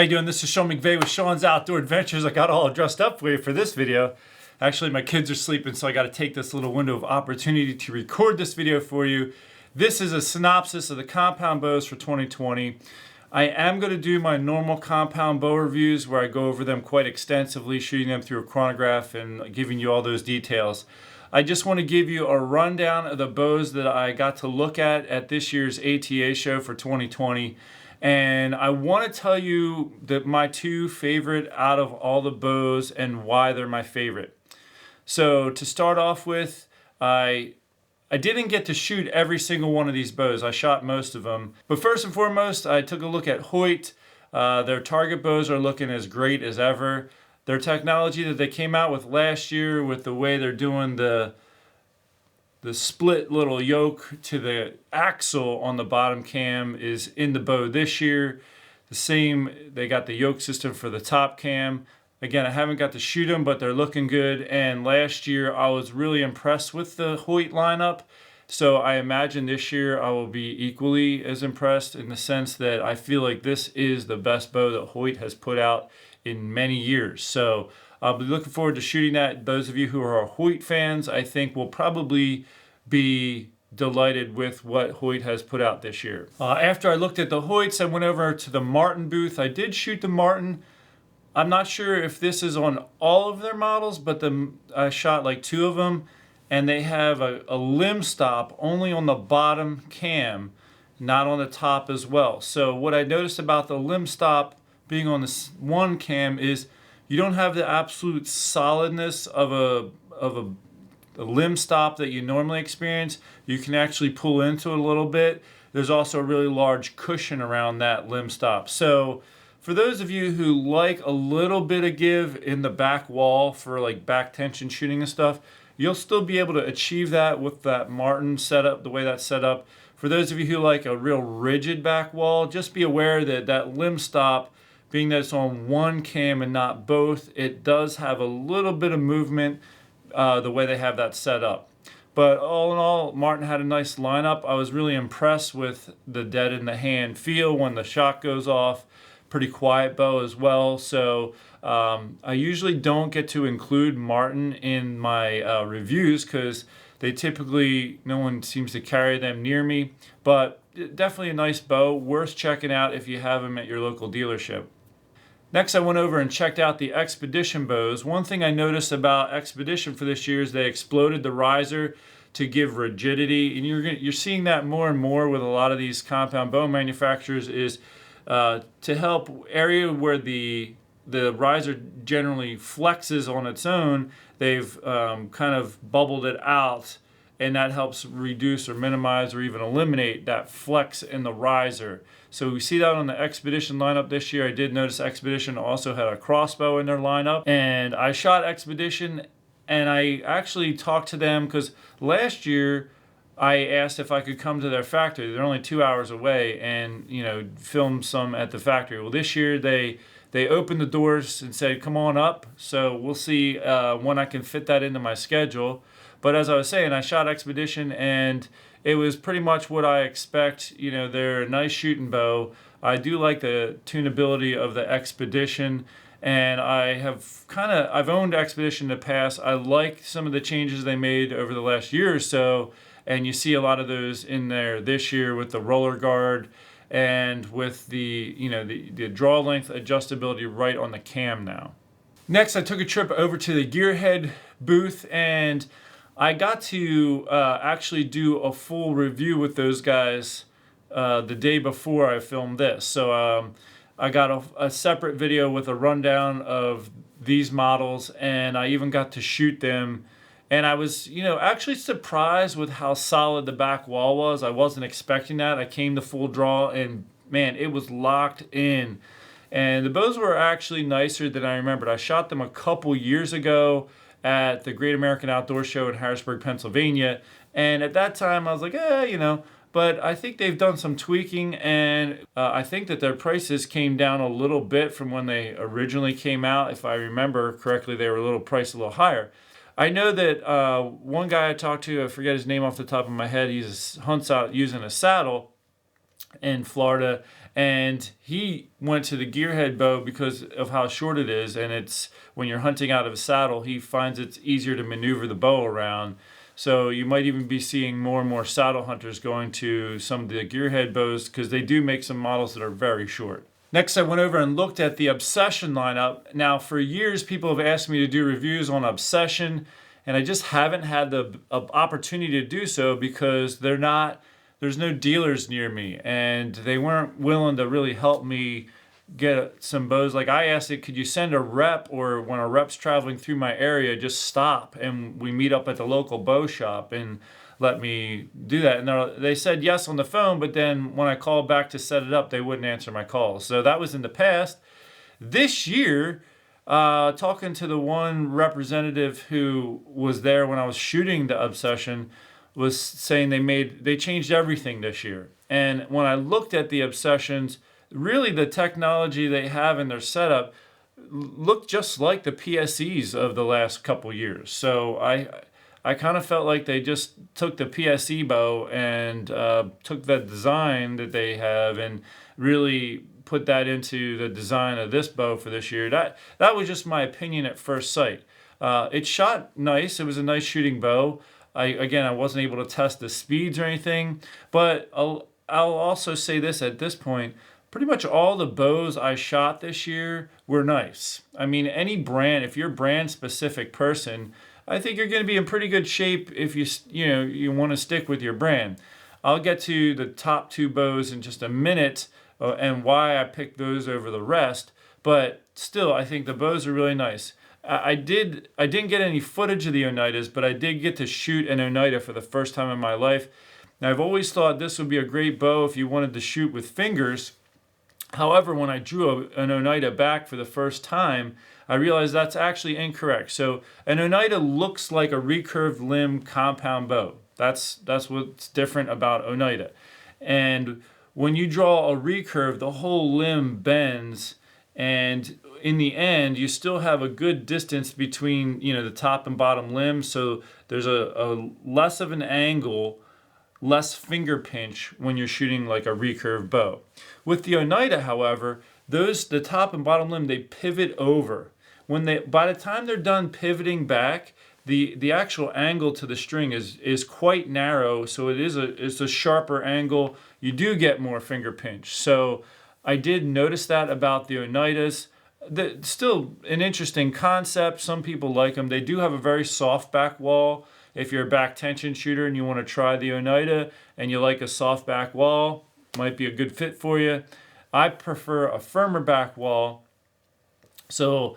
How you doing? This is Sean McVay with Sean's Outdoor Adventures. I got all dressed up for you for this video. Actually, my kids are sleeping, so I got to take this little window of opportunity to record this video for you. This is a synopsis of the compound bows for 2020. I am going to do my normal compound bow reviews where I go over them quite extensively, shooting them through a chronograph and giving you all those details. I just want to give you a rundown of the bows that I got to look at this year's ATA show for 2020. And I want to tell you that my two favorite out of all the bows and why they're my favorite. So to start off with, I didn't get to shoot every single one of these bows. I shot most of them. But first and foremost, I took a look at Hoyt. Their target bows are looking as great as ever. Their technology that they came out with last year with the way they're doing the split little yoke to the axle on the bottom cam is in the bow this year. The same, they got the yoke system for the top cam. Again, I haven't got to shoot them, but they're looking good. And last year, I was really impressed with the Hoyt lineup. So I imagine this year I will be equally as impressed in the sense that I feel like this is the best bow that Hoyt has put out in many years. So I'll be looking forward to shooting that. Those of you who are Hoyt fans, I think will probably be delighted with what Hoyt has put out this year. After I looked at the Hoyts, I went over to the Martin booth. I did shoot the Martin. I'm not sure if this is on all of their models, but I shot like two of them, and they have a limb stop only on the bottom cam, not on the top as well. So what I noticed about the limb stop being on this one cam is you don't have the absolute solidness of a limb stop that you normally experience. You can actually pull into it a little bit. There's also a really large cushion around that limb stop. So for those of you who like a little bit of give in the back wall for like back tension shooting and stuff, you'll still be able to achieve that with that Martin setup, the way that's set up. For those of you who like a real rigid back wall, just be aware that that limb stop, being that it's on one cam and not both, it does have a little bit of movement the way they have that set up. But all in all, Martin had a nice lineup. I was really impressed with the dead in the hand feel when the shot goes off. Pretty quiet bow as well. So I usually don't get to include Martin in my reviews because they typically, no one seems to carry them near me. But definitely a nice bow, worth checking out if you have them at your local dealership. Next, I went over and checked out the Expedition bows. One thing I noticed about Expedition for this year is they exploded the riser to give rigidity. And you're seeing that more and more with a lot of these compound bow manufacturers is to help area where the riser generally flexes on its own, they've kind of bubbled it out, and that helps reduce or minimize or even eliminate that flex in the riser. So we see that on the Expedition lineup this year. I did notice Expedition also had a crossbow in their lineup, and I shot Expedition, and I actually talked to them because last year I asked if I could come to their factory. They're only 2 hours away, and film some at the factory. Well, this year they opened the doors and said, "Come on up." So we'll see when I can fit that into my schedule. But as I was saying, I shot Expedition, and it was pretty much what I expect. They're a nice shooting bow. I do like the tunability of the Expedition, and I've owned Expedition in the past. I like some of the changes they made over the last year or so, and you see a lot of those in there this year with the roller guard and with the draw length adjustability right on the cam now. Next, I took a trip over to the Gearhead booth, and I got to actually do a full review with those guys the day before I filmed this. So I got a separate video with a rundown of these models, and I even got to shoot them. And I was, actually surprised with how solid the back wall was. I wasn't expecting that. I came to full draw, and man, it was locked in. And the bows were actually nicer than I remembered. I shot them a couple years ago at the Great American Outdoor Show in Harrisburg, Pennsylvania. And at that time, I was like, but I think they've done some tweaking, and I think that their prices came down a little bit from when they originally came out. If I remember correctly, they were priced a little higher. I know that one guy I talked to, I forget his name off the top of my head, he hunts out using a saddle in Florida, And he went to the Gearhead bow because of how short it is, and it's when you're hunting out of a saddle, he finds it's easier to maneuver the bow around. So you might even be seeing more and more saddle hunters going to some of the Gearhead bows because they do make some models that are very short. Next, I went over and looked at the Obsession lineup. Now, for years, people have asked me to do reviews on Obsession, and I just haven't had the opportunity to do so because there's no dealers near me, and they weren't willing to really help me get some bows. Like I asked it, could you send a rep, or when a rep's traveling through my area, just stop and we meet up at the local bow shop and let me do that. And they said yes on the phone, but then when I called back to set it up, they wouldn't answer my calls. So that was in the past. This year, talking to the one representative who was there when I was shooting the Obsession, was saying they changed everything this year. And when I looked at the Obsessions, really the technology they have in their setup looked just like the PSEs of the last couple years. So I kind of felt like they just took the PSE bow and took that design that they have and really put that into the design of this bow for this year. That was just my opinion at first sight. It shot nice. It was a nice shooting bow. I wasn't able to test the speeds or anything, but I'll also say this at this point. Pretty much all the bows I shot this year were nice. I mean, any brand, if you're a brand specific person, I think you're going to be in pretty good shape if you want to stick with your brand. I'll get to the top two bows in just a minute and why I picked those over the rest, but still, I think the bows are really nice. I didn't get any footage of the Oneidas, but I did get to shoot an Oneida for the first time in my life. Now, I've always thought this would be a great bow if you wanted to shoot with fingers. However, when I drew an Oneida back for the first time, I realized that's actually incorrect. So an Oneida looks like a recurved limb compound bow. That's what's different about Oneida. And when you draw a recurve, the whole limb bends, and in the end, you still have a good distance between the top and bottom limbs. So there's a less of an angle, less finger pinch when you're shooting like a recurve bow. With the Oneida, however, the top and bottom limb, they pivot over. By the time they're done pivoting back, the actual angle to the string is quite narrow, so it's a sharper angle. You do get more finger pinch. So I did notice that about the Oneidas. Still an interesting concept. Some people like them. They do have a very soft back wall. If you're a back tension shooter and you want to try the Oneida and you like a soft back wall, might be a good fit for you. I prefer a firmer back wall, so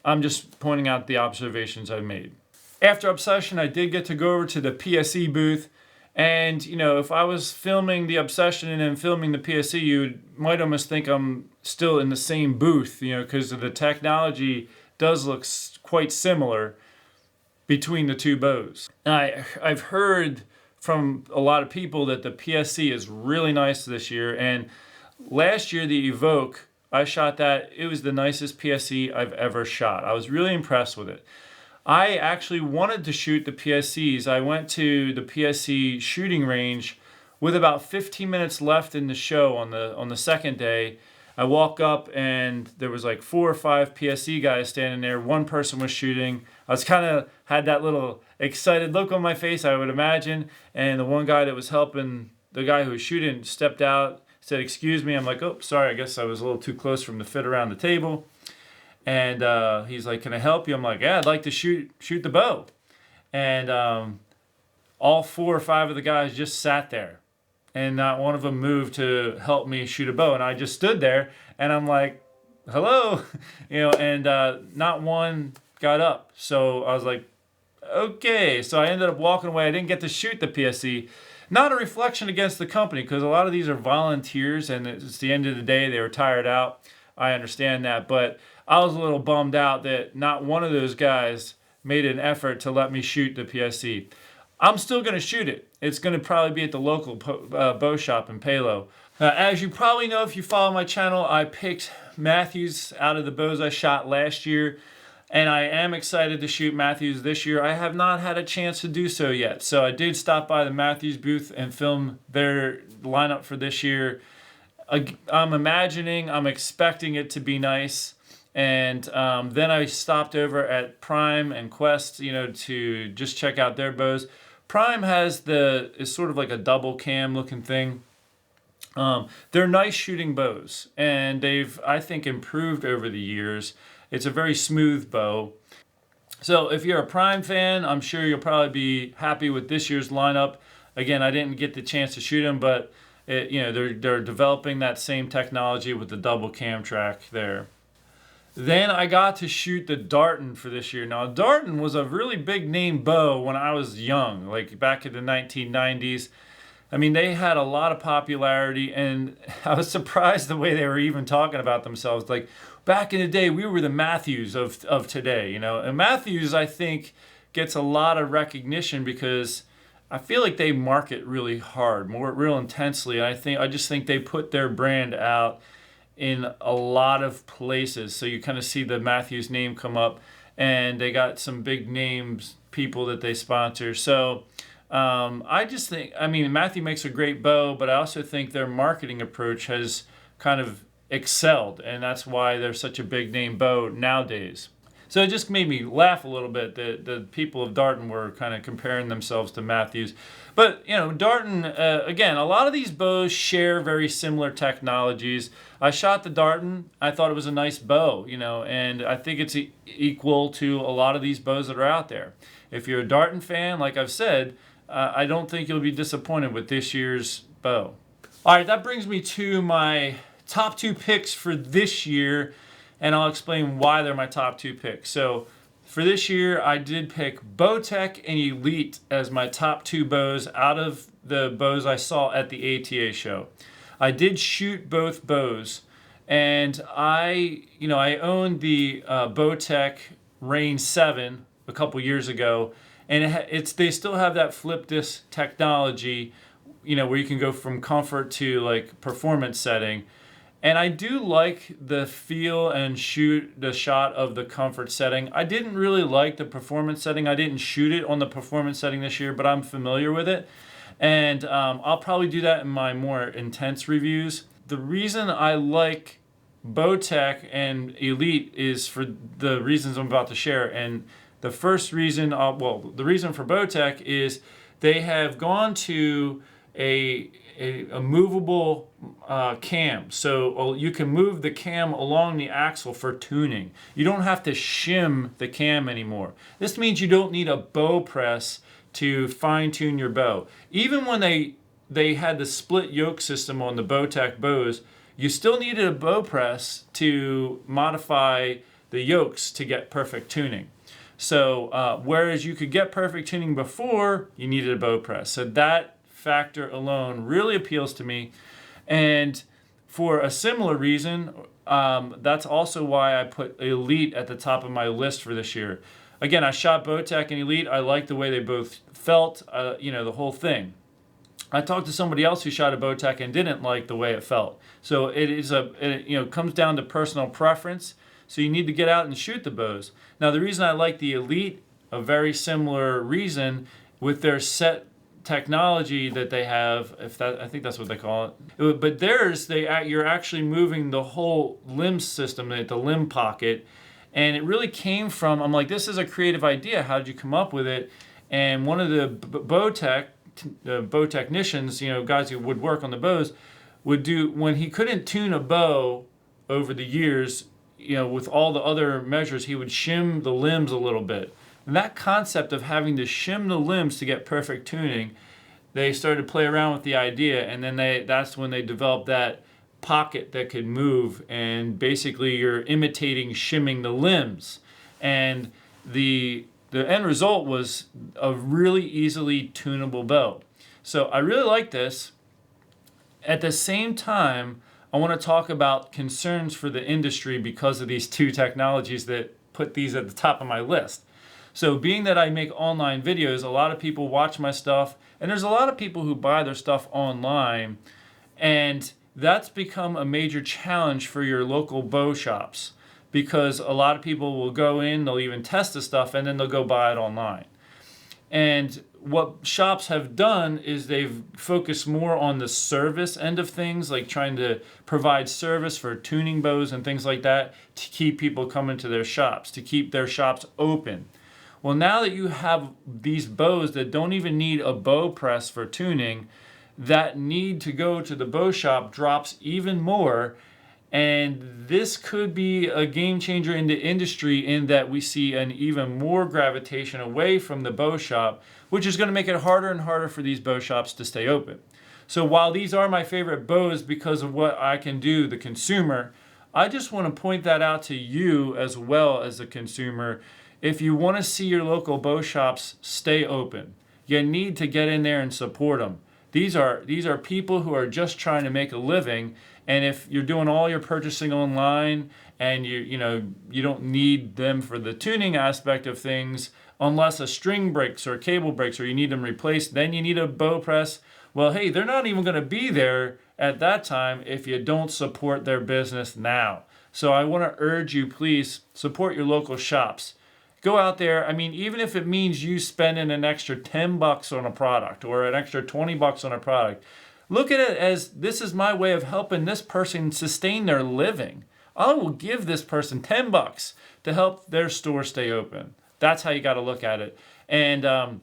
I'm just pointing out the observations I made. After Obsession, I did get to go over to the PSE booth, and if I was filming the Obsession and then filming the PSE, you might almost think I'm still in the same booth, because the technology does look quite similar between the two bows. And I've heard from a lot of people that the PSE is really nice this year, and last year the Evoke, I shot that. It was the nicest PSE I've ever shot. I was really impressed with it. I actually wanted to shoot the PSEs. I went to the PSE shooting range with about 15 minutes left in the show on the second day. I walk up and there was like 4 or 5 PSE guys standing there. One person was shooting. I was had that little excited look on my face, I would imagine. And the one guy that was helping the guy who was shooting stepped out, said, "Excuse me." I'm like, "Oh, sorry, I guess I was a little too close for him to fit around the table." And he's like, "Can I help you?" I'm like, "Yeah, I'd like to shoot the bow." And all 4 or 5 of the guys just sat there, and not one of them moved to help me shoot a bow. And I just stood there, and I'm like, "Hello," and not one got up. So I was like, okay. So I ended up walking away. I didn't get to shoot the PSE. Not a reflection against the company, because a lot of these are volunteers, and it's the end of the day. They were tired out. I understand that, but I was a little bummed out that not one of those guys made an effort to let me shoot the PSE. I'm still going to shoot it. It's going to probably be at the local bow shop in Palo. As you probably know if you follow my channel, I picked Mathews out of the bows I shot last year, and I am excited to shoot Mathews this year. I have not had a chance to do so yet, so I did stop by the Mathews booth and film their lineup for this year. I'm imagining, I'm expecting it to be nice. And then I stopped over at Prime and Quest, to just check out their bows. Prime is sort of like a double cam looking thing. They're nice shooting bows, and they've, I think, improved over the years. It's a very smooth bow. So if you're a Prime fan, I'm sure you'll probably be happy with this year's lineup. Again, I didn't get the chance to shoot them, but they're developing that same technology with the double cam track there. Then I got to shoot the Dartin for this year. Now, Dartin was a really big name bow when I was young, like back in the 1990s. I mean, they had a lot of popularity, and I was surprised the way they were even talking about themselves. Like, back in the day, we were the Mathews of today, And Mathews, I think, gets a lot of recognition because I feel like they market really hard, real intensely. And I just think they put their brand out in a lot of places. So you kind of see the Mathews name come up, and they got some big names, people that they sponsor. So I just think, Mathew makes a great bow, but I also think their marketing approach has kind of excelled, and that's why they're such a big name bow nowadays. So it just made me laugh a little bit that the people of Dartin were kind of comparing themselves to Mathews. But, Dartin, again, a lot of these bows share very similar technologies. I shot the Dartin. I thought it was a nice bow, and I think it's equal to a lot of these bows that are out there. If you're a Dartin fan, like I've said, I don't think you'll be disappointed with this year's bow. All right, that brings me to my top 2 picks for this year, and I'll explain why they're my top 2 picks. So for this year, I did pick BowTech and Elite as my top 2 bows out of the bows I saw at the ATA show. I did shoot both bows, and I owned the BowTech Rain 7 a couple years ago, and they still have that flip disc technology, where you can go from comfort to like performance setting. And I do like the feel and the shot of the comfort setting. I didn't really like the performance setting. I didn't shoot it on the performance setting this year, but I'm familiar with it. And I'll probably do that in my more intense reviews. The reason I like BowTech and Elite is for the reasons I'm about to share. And the first reason, the reason for BowTech is they have gone to a movable cam. So you can move the cam along the axle for tuning. You don't have to shim the cam anymore. This means you don't need a bow press to fine tune your bow. Even when they had the split yoke system on the BowTech bows, you still needed a bow press to modify the yokes to get perfect tuning. So whereas you could get perfect tuning before, you needed a bow press. So that factor alone really appeals to me. And for a similar reason, that's also why I put Elite at the top of my list for this year. Again, I shot BowTech and Elite. I like the way they both felt, the whole thing. I talked to somebody else who shot a BowTech and didn't like the way it felt. So it comes down to personal preference. So you need to get out and shoot the bows. Now, the reason I like the Elite, a very similar reason, with their set technology that they have, I think that's what they call it. But theirs, you're actually moving the whole limb system, the limb pocket, and it really came from, I'm like, this is a creative idea. How did you come up with it? And one of the bow technicians, guys who would work on the bows, would do, when he couldn't tune a bow over the years, with all the other measures, he would shim the limbs a little bit. And that concept of having to shim the limbs to get perfect tuning, they started to play around with the idea, and then that's when they developed that pocket that could move, and basically you're imitating shimming the limbs. And the end result was a really easily tunable bow. So I really like this. At the same time, I want to talk about concerns for the industry because of these 2 technologies that put these at the top of my list. So being that I make online videos, a lot of people watch my stuff, and there's a lot of people who buy their stuff online, and that's become a major challenge for your local bow shops because a lot of people will go in, they'll even test the stuff, and then they'll go buy it online. And what shops have done is they've focused more on the service end of things, like trying to provide service for tuning bows and things like that to keep people coming to their shops, to keep their shops open. Well, now that you have these bows that don't even need a bow press for tuning, that need to go to the bow shop drops even more. And this could be a game changer in the industry in that we see an even more gravitation away from the bow shop, which is going to make it harder and harder for these bow shops to stay open. So while these are my favorite bows because of what I can do, the consumer, I just want to point that out to you as well as the consumer. If you want to see your local bow shops stay open, you need to get in there and support them. These are people who are just trying to make a living, and if you're doing all your purchasing online and you don't need them for the tuning aspect of things, unless a string breaks or a cable breaks or you need them replaced, then you need a bow press. Well, hey, they're not even going to be there at that time if you don't support their business now. So I want to urge you, please support your local shops. Go out there. I mean, even if it means you spending an extra $10 on a product or an extra $20 on a product, look at it as this is my way of helping this person sustain their living. I will give this person $10 to help their store stay open. That's how you got to look at it. And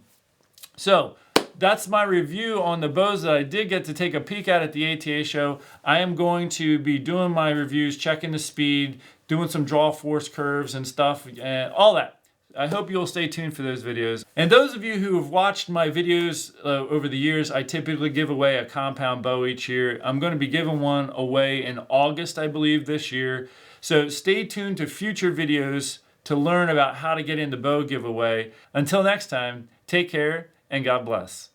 so that's my review on the bows that I did get to take a peek at the ATA show. I am going to be doing my reviews, checking the speed, doing some draw force curves and stuff, and all that. I hope you'll stay tuned for those videos. And those of you who have watched my videos over the years, I typically give away a compound bow each year. I'm going to be giving one away in August, I believe, this year. So stay tuned to future videos to learn about how to get in the bow giveaway. Until next time, take care and God bless.